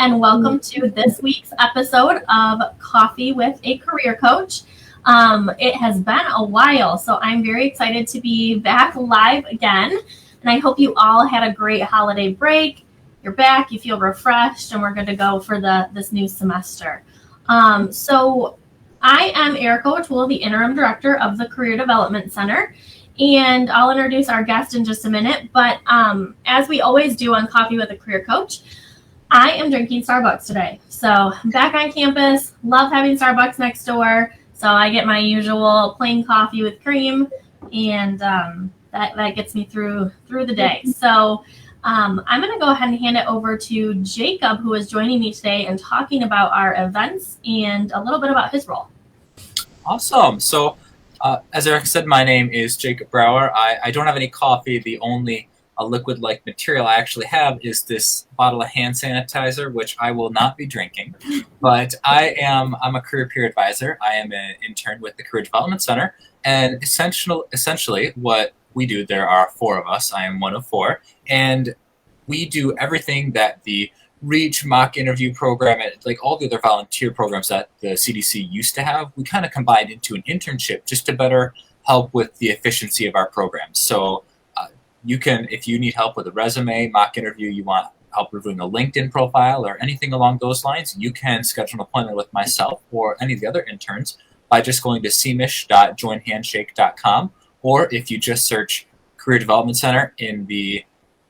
and welcome to this week's episode of Coffee with a Career Coach. It has been a while, so I'm very excited to be back live again, and I hope you all had a great holiday break. You're back, you feel refreshed, and we're good to go for this new semester. So I am Erica O'Toole, the Interim Director of the Career Development Center, and I'll introduce our guest in just a minute, but as we always do on Coffee with a Career Coach, I am drinking Starbucks today. So back on campus, love having Starbucks next door. So I get my usual plain coffee with cream, and that gets me through the day. So I'm going to go ahead and hand it over to Jacob, who is joining me today and talking about our events and a little bit about his role. Awesome. So as Eric said, my name is Jacob Brower. I don't have any coffee. The only liquid-like material I actually have is this bottle of hand sanitizer, which I will not be drinking. But I'm a career peer advisor. I am an intern with the Career Development Center. And essentially what we do, there are 4 of us. I am one of 4. And we do everything that the REACH mock interview program, and like all the other volunteer programs that the CDC used to have, we kind of combined into an internship just to better help with the efficiency of our programs. So you can, if you need help with a resume, mock interview, you want help reviewing a LinkedIn profile or anything along those lines, you can schedule an appointment with myself or any of the other interns by just going to cmish.joinhandshake.com, or if you just search Career Development Center in the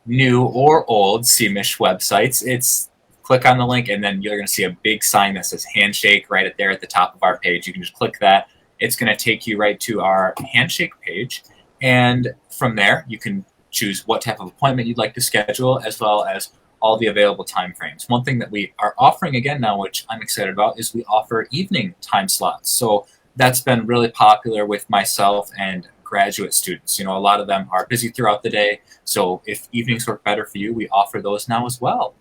new or old CMISH websites, it's click on the link and then you're going to see a big sign that says Handshake right there at the top of our page. You can just click that. It's going to take you right to our Handshake page, and from there you can choose what type of appointment you'd like to schedule, as well as all the available time frames. One thing that we are offering again now, which I'm excited about, is we offer evening time slots. So that's been really popular with myself and graduate students. You know, a lot of them are busy throughout the day. So if evenings work better for you, we offer those now as well.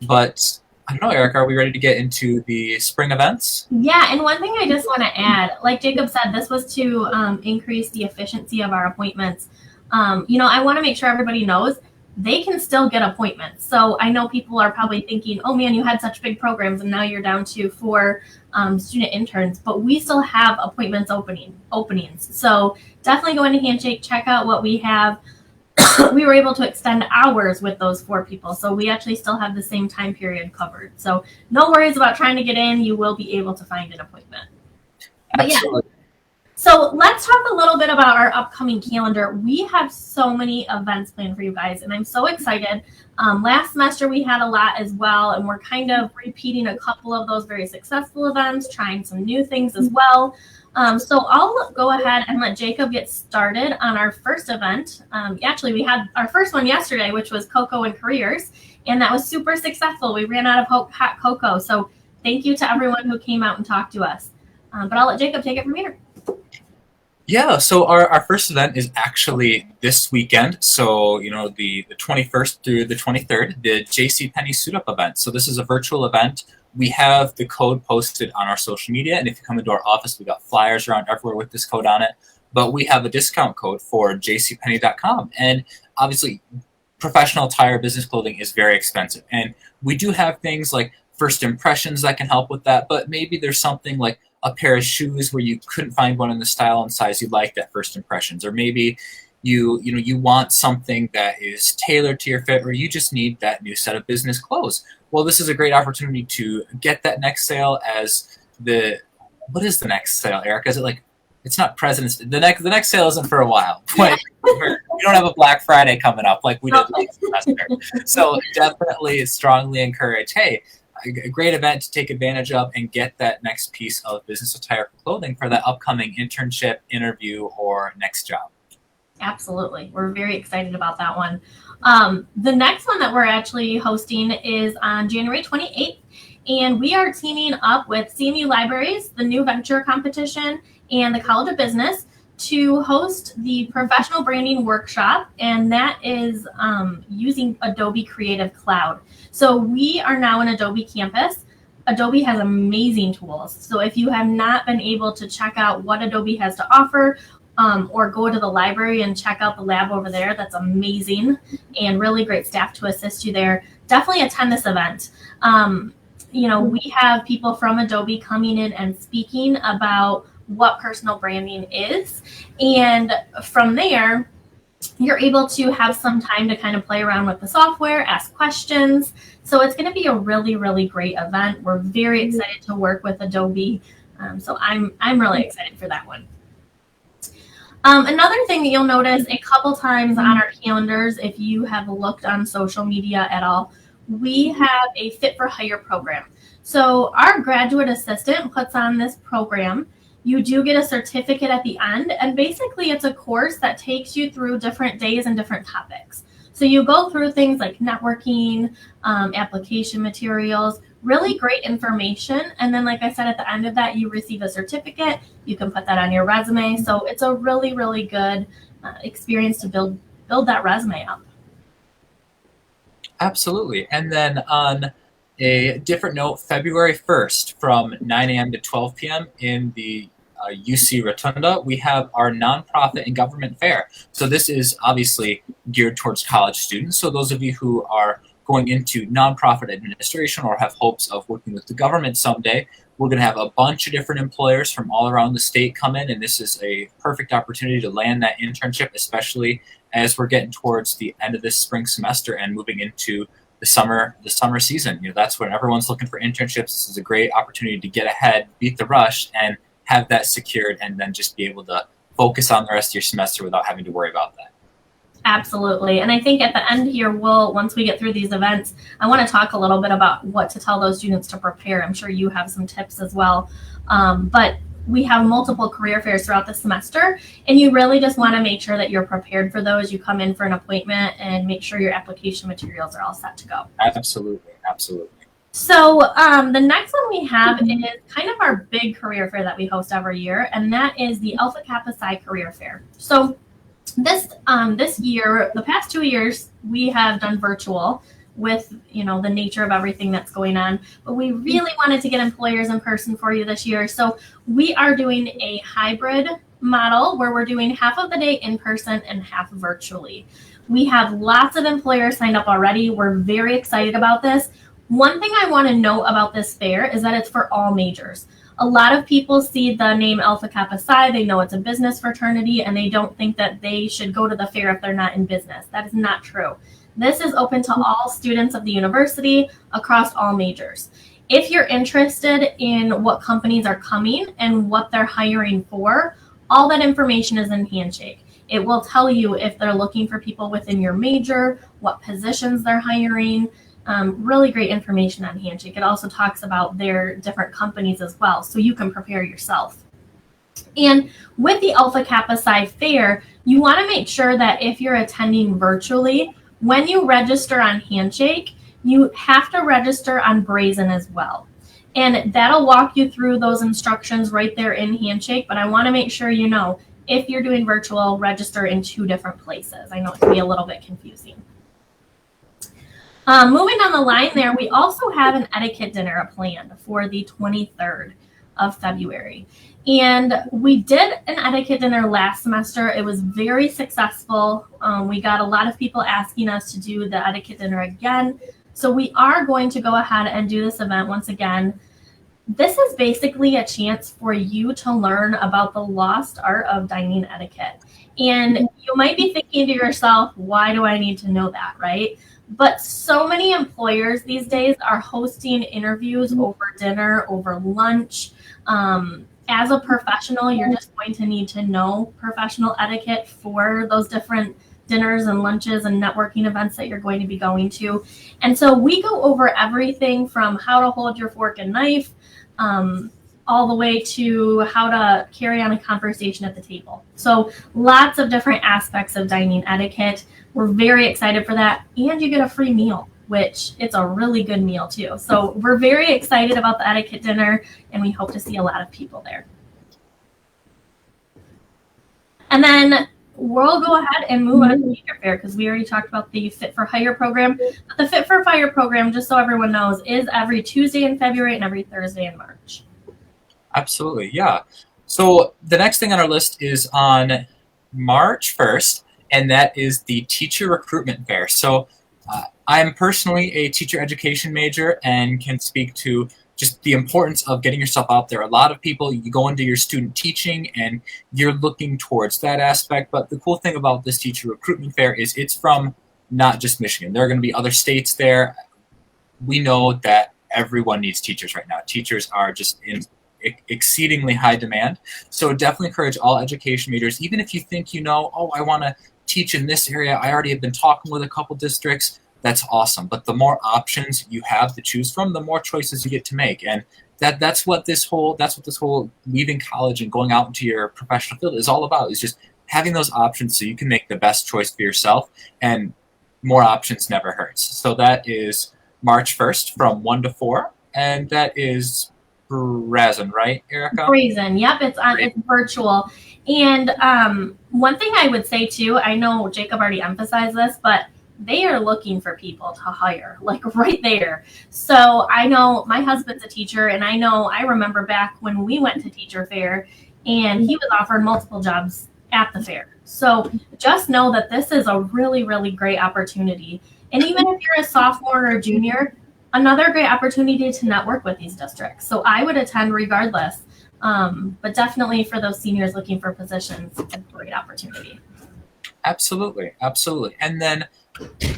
But I don't know, Erica, are we ready to get into the spring events? Yeah, and one thing I just want to add, like Jacob said, this was to increase the efficiency of our appointments. I want to make sure everybody knows they can still get appointments. So I know people are probably thinking, oh man, you had such big programs and now you're down to 4 student interns, but we still have appointments openings. So definitely go into Handshake, check out what we have. We were able to extend hours with those 4 people. So we actually still have the same time period covered. So no worries about trying to get in. You will be able to find an appointment. Absolutely. So let's talk a little bit about our upcoming calendar. We have so many events planned for you guys, and I'm so excited. Last semester we had a lot as well, and we're kind of repeating a couple of those very successful events, trying some new things as well. So I'll go ahead and let Jacob get started on our first event. Actually, we had our first one yesterday, which was Cocoa and Careers, and that was super successful. We ran out of hot cocoa, so thank you to everyone who came out and talked to us. But I'll let Jacob take it from here. Yeah, so our first event is actually this weekend. So, the 21st through the 23rd, the JCPenney Suit Up event. So this is a virtual event. We have the code posted on our social media, and if you come into our office, we got flyers around everywhere with this code on it. But we have a discount code for jcpenney.com. And obviously, professional attire business clothing is very expensive. And we do have things like first impressions that can help with that, but maybe there's something like a pair of shoes where you couldn't find one in the style and size you liked at first impressions, or maybe you want something that is tailored to your fit, or you just need that new set of business clothes. Well, this is a great opportunity to get that next sale. What is the next sale, Erica? Is it like, it's not President's, the next sale isn't for a while. But we don't have a Black Friday coming up like we did last semester. So definitely strongly encourage, hey, a great event to take advantage of and get that next piece of business attire clothing for that upcoming internship, interview, or next job. Absolutely. We're very excited about that one. The next one that we're actually hosting is on January 28th, and we are teaming up with CMU Libraries, the New Venture Competition, and the College of Business to host the Professional Branding Workshop, and that is using Adobe Creative Cloud. So we are now in Adobe Campus. Adobe has amazing tools. So if you have not been able to check out what Adobe has to offer, or go to the library and check out the lab over there, that's amazing, and really great staff to assist you there. Definitely attend this event. We have people from Adobe coming in and speaking about what personal branding is. And from there, you're able to have some time to kind of play around with the software, ask questions. So it's going to be a really, really great event. We're very excited to work with Adobe. So I'm really excited for that one. Another thing that you'll notice a couple times on our calendars, if you have looked on social media at all, we have a Fit for Hire program. So our graduate assistant puts on this program. You do get a certificate at the end, and basically it's a course that takes you through different days and different topics. So you go through things like networking, application materials, really great information. And then, like I said, at the end of that, you receive a certificate. You can put that on your resume. So it's a really, really good experience to build that resume up. Absolutely. And then on a different note, February 1st from 9 a.m. to 12 p.m. in the UC Rotunda, we have our nonprofit and government fair. So this is obviously geared towards college students. So those of you who are going into nonprofit administration or have hopes of working with the government someday, we're going to have a bunch of different employers from all around the state come in, and this is a perfect opportunity to land that internship, especially as we're getting towards the end of this spring semester and moving into the summer season. That's when everyone's looking for internships. This is a great opportunity to get ahead, beat the rush, and have that secured, and then just be able to focus on the rest of your semester without having to worry about that. Absolutely. And I think at the end here, once we get through these events, I want to talk a little bit about what to tell those students to prepare. I'm sure you have some tips as well. But we have multiple career fairs throughout the semester, and you really just want to make sure that you're prepared for those. You come in for an appointment and make sure your application materials are all set to go. Absolutely. So the next one we have is kind of our big career fair that we host every year, and that is the Alpha Kappa Psi Career Fair. So this year, the past 2 years, we have done virtual with the nature of everything that's going on, but we really wanted to get employers in person for you this year. So we are doing a hybrid model where we're doing half of the day in person and half virtually. We have lots of employers signed up already. We're very excited about this. One thing I want to note about this fair is that it's for all majors. A lot of people see the name Alpha Kappa Psi, they know it's a business fraternity, and they don't think that they should go to the fair if they're not in business. That is not true. This is open to all students of the university across all majors. If you're interested in what companies are coming and what they're hiring for, all that information is in Handshake. It will tell you if they're looking for people within your major, what positions they're hiring. Really great information on Handshake. It also talks about their different companies as well, so you can prepare yourself. And with the Alpha Kappa Psi Fair, you want to make sure that if you're attending virtually, when you register on Handshake, you have to register on Brazen as well. And that'll walk you through those instructions right there in Handshake, but I want to make sure if you're doing virtual, register in 2 different places. I know it can be a little bit confusing. Moving down the line there, we also have an etiquette dinner planned for the 23rd of February. And we did an etiquette dinner last semester. It was very successful. We got a lot of people asking us to do the etiquette dinner again. So we are going to go ahead and do this event once again. This is basically a chance for you to learn about the lost art of dining etiquette. And you might be thinking to yourself, why do I need to know that, right? But so many employers these days are hosting interviews over dinner, over lunch. As a professional, you're just going to need to know professional etiquette for those different dinners and lunches and networking events that you're going to be going to. And so we go over everything from how to hold your fork and knife, all the way to how to carry on a conversation at the table. So lots of different aspects of dining etiquette. We're very excited for that. And you get a free meal, which it's a really good meal too. So we're very excited about the etiquette dinner, and we hope to see a lot of people there. And then we'll go ahead and move on to the Major Fair because we already talked about the Fit for Hire program. But the Fit for Hire program, just so everyone knows, is every Tuesday in February and every Thursday in March. Absolutely, yeah. So the next thing on our list is on March 1st, and that is the Teacher Recruitment Fair. So I'm personally a teacher education major and can speak to just the importance of getting yourself out there. A lot of people, you go into your student teaching and you're looking towards that aspect. But the cool thing about this teacher recruitment fair is it's from not just Michigan. There are going to be other states there. We know that everyone needs teachers right now. Teachers are just in exceedingly high demand. So definitely encourage all education majors, even if you think, oh, I want to teach in this area. I already have been talking with a couple districts. That's awesome. But the more options you have to choose from, the more choices you get to make. And that's what this whole leaving college and going out into your professional field is all about, is just having those options so you can make the best choice for yourself, and more options never hurts. So that is March 1st from 1 to 4, and that is Brazen, right, Erica? Brazen, yep, it's virtual. And one thing I would say too, I know Jacob already emphasized this, but they are looking for people to hire, like right there. So I know my husband's a teacher, and I remember back when we went to teacher fair, and he was offered multiple jobs at the fair. So just know that this is a really, really great opportunity. And even if you're a sophomore or a junior, another great opportunity to network with these districts. So I would attend regardless. But definitely for those seniors looking for positions, it's a great opportunity. Absolutely. Absolutely. And then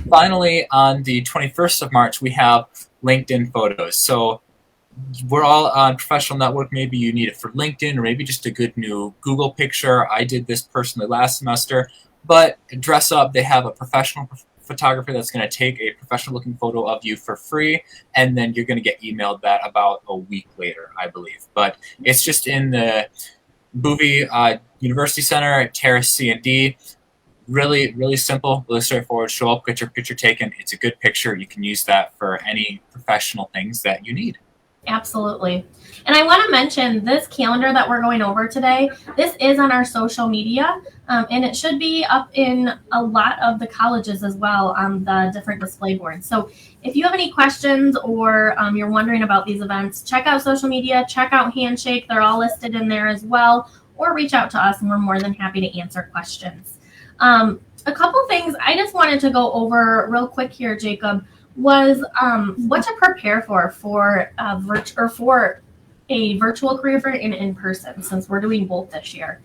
finally, on the 21st of March, we have LinkedIn photos. So we're all on Professional Network. Maybe you need it for LinkedIn, or maybe just a good new Google picture. I did this personally last semester. But dress up. They have a professional photographer that's going to take a professional looking photo of you for free, and then you're going to get emailed that about a week later, I believe. But it's just in the Bowie University Center at Terrace C and D. Really, really simple, really straightforward. Show up, get your picture taken. It's a good picture. You can use that for any professional things that you need. Absolutely. And I want to mention this calendar that we're going over today. This is on our social media, and it should be up in a lot of the colleges as well on the different display boards. So if you have any questions, or you're wondering about these events, check out social media, check out Handshake. They're all listed in there as well, or reach out to us, and we're more than happy to answer questions. A couple things I just wanted to go over real quick here, Jacob, was what to prepare for a virtual career fair and in person, since we're doing both this year.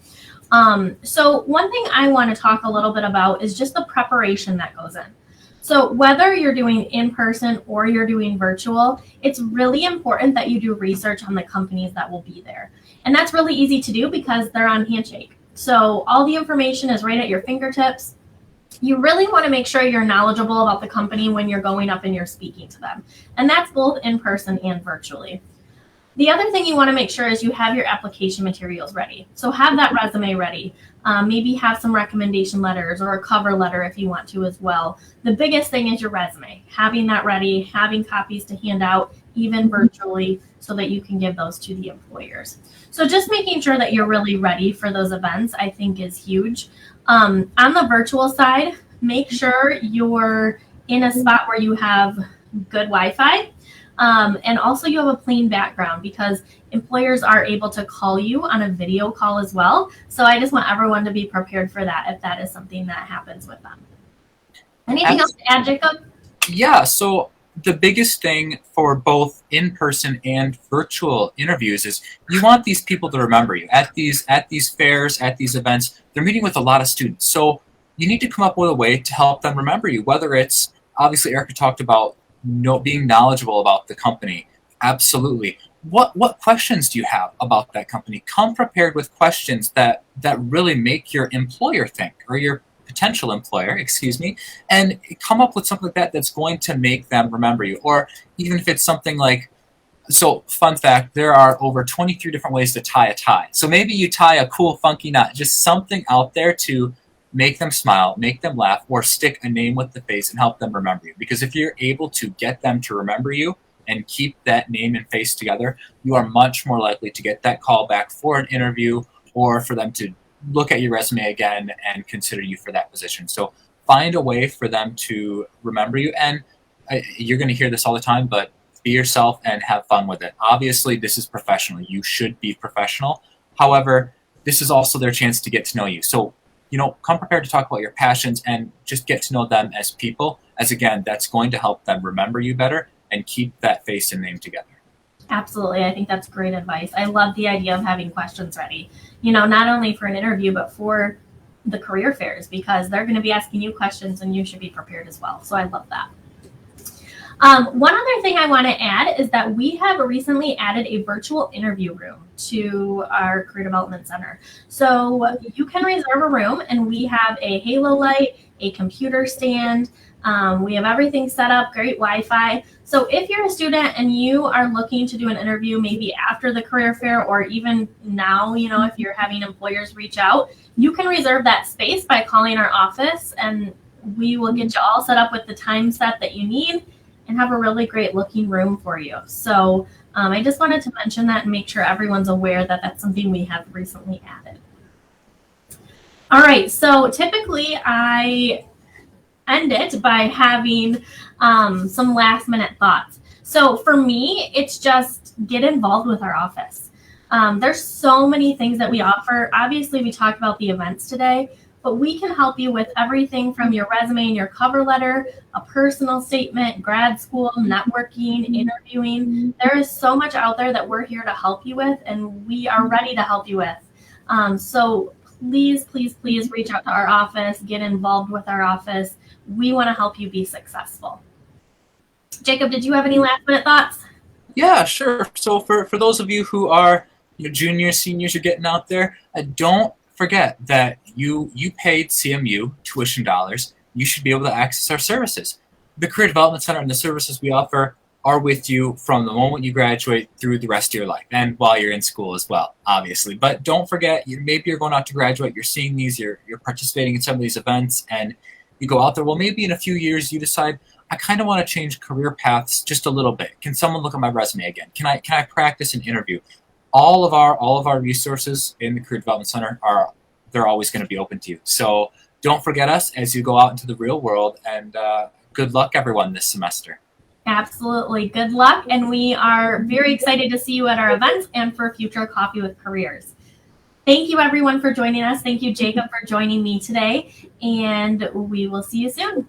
So one thing I want to talk a little bit about is just the preparation that goes in. So whether you're doing in person or you're doing virtual, it's really important that you do research on the companies that will be there. And that's really easy to do because they're on Handshake. So all the information is right at your fingertips. You really want to make sure you're knowledgeable about the company when you're going up and you're speaking to them. And that's both in person and virtually. The other thing you want to make sure is you have your application materials ready. So have that resume ready. Maybe have some recommendation letters or a cover letter if you want to as well. The biggest thing is your resume. Having that ready, having copies to hand out, even virtually, so that you can give those to the employers. So just making sure that you're really ready for those events, I think, is huge. On the virtual side, make sure you're in a spot where you have good Wi-Fi, and also you have a plain background, because employers are able to call you on a video call as well. So I just want everyone to be prepared for that if that is something that happens with them. Anything else to add, Jacob? Yeah, so the biggest thing for both in-person and virtual interviews is you want these people to remember you. At these fairs, at these events, they're meeting with a lot of students. So you need to come up with a way to help them remember you, whether it's, obviously Erica talked about being knowledgeable about the company. Absolutely. What questions do you have about that company? Come prepared with questions that really make your employer think, or your potential employer, excuse me, and come up with something like that that's going to make them remember you. Or even if it's something like, so fun fact, there are over 23 different ways to tie a tie. So maybe you tie a cool, funky knot, just something out there to make them smile, make them laugh, or stick a name with the face and help them remember you. Because if you're able to get them to remember you and keep that name and face together, you are much more likely to get that call back for an interview, or for them to look at your resume again and consider you for that position. So find a way for them to remember you. And you're going to hear this all the time, but be yourself and have fun with it. Obviously, this is professional. You should be professional. However, this is also their chance to get to know you. So, come prepared to talk about your passions and just get to know them as people. as again, that's going to help them remember you better and keep that face and name together. Absolutely. I think that's great advice. I love the idea of having questions ready, not only for an interview, but for the career fairs, because they're going to be asking you questions and you should be prepared as well. So I love that. One other thing I want to add is that we have recently added a virtual interview room to our Career Development Center. So you can reserve a room, and we have a halo light, a computer stand. We have everything set up, great Wi-Fi. So if you're a student and you are looking to do an interview maybe after the career fair, or even now, if you're having employers reach out, you can reserve that space by calling our office, and we will get you all set up with the time set that you need and have a really great looking room for you. So I just wanted to mention that and make sure everyone's aware that that's something we have recently added. All right, so typically I end it by having some last minute thoughts. So for me, it's just get involved with our office. There's so many things that we offer. Obviously, we talked about the events today, but we can help you with everything from your resume and your cover letter, a personal statement, grad school, networking, interviewing. There is so much out there that we're here to help you with, and we are ready to help you with. So please, please, please reach out to our office, get involved with our office. We want to help you be successful. Jacob, did you have any last minute thoughts? Yeah, sure. So for those of you who are juniors, seniors, you're getting out there, don't forget that you paid CMU tuition dollars. You should be able to access our services. The Career Development Center and the services we offer are with you from the moment you graduate through the rest of your life, and while you're in school as well, obviously. But don't forget, maybe you're going out to graduate, you're seeing these, you're participating in some of these events, and you go out there. Well, maybe in a few years you decide, I kind of want to change career paths just a little bit. Can someone look at my resume again? Can I practice an interview? All of our resources in the Career Development Center they're always going to be open to you. So don't forget us as you go out into the real world, and good luck everyone this semester. Absolutely. Good luck. And we are very excited to see you at our events and for future Coffee with Careers. Thank you everyone for joining us. Thank you, Jacob, for joining me today, and we will see you soon.